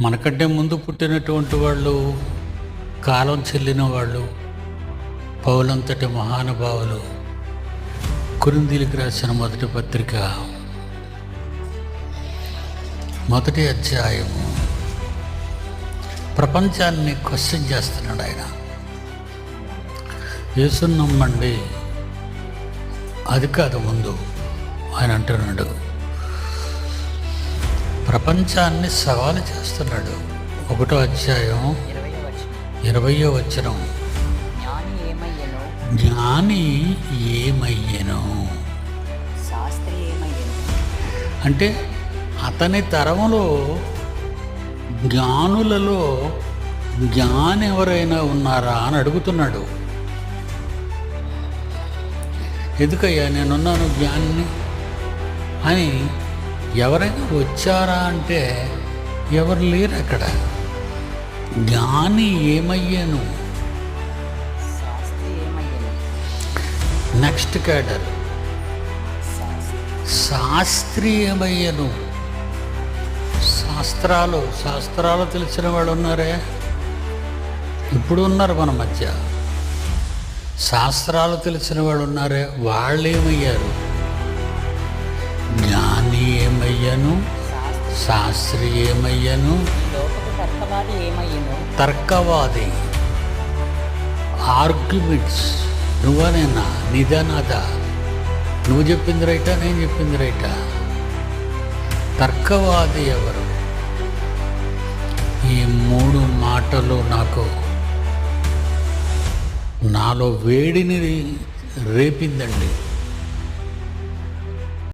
మనకంటే ముందు పుట్టినటువంటి వాళ్ళు, కాలం చెల్లిన వాళ్ళు, పౌలంతటి మహానుభావులు. కొరింథీయులకు రాసిన మొదటి పత్రిక 1వ అధ్యాయము. ప్రపంచాన్ని క్వశ్చన్ చేస్తున్నాడు ఆయన. యేసుని నమ్మండి, అది కాదు ముందు ఆయన అంటున్నాడు. ప్రపంచాన్ని సవాలు చేస్తున్నాడు. 1వ అధ్యాయం 20వ వచనం. జ్ఞాని ఏమయ్యను అంటే అతని తరములో జ్ఞానులలో జ్ఞాని ఎవరైనా ఉన్నారా అని అడుగుతున్నాడు. ఎందుకయ్యా నేనున్నాను జ్ఞాని అని ఎవరైనా వచ్చారా అంటే ఎవరు లేరు అక్కడ. జ్ఞాని ఏమయ్యాను. Next cadre శాస్త్రీయమయ్యను. శాస్త్రాలు తెలిసిన వాళ్ళు ఉన్నారే, ఇప్పుడు ఉన్నారు మన మధ్య. శాస్త్రాలు తెలిసిన వాళ్ళు ఉన్నారే, వాళ్ళు ఏమయ్యారు? జ్ఞాని ఏమయ్యను, శాస్త్రి ఏమయ్యను, తర్కవాది. ఆర్గ్యుమెంట్స్ నువ్వనేనా, నిదానాదా, నువ్వు చెప్పింది రైటా, నేను చెప్పింది రైటా. తర్కవాది ఎవరు? ఈ 3 మాటలు నాలో వేడిని రేపిందండి.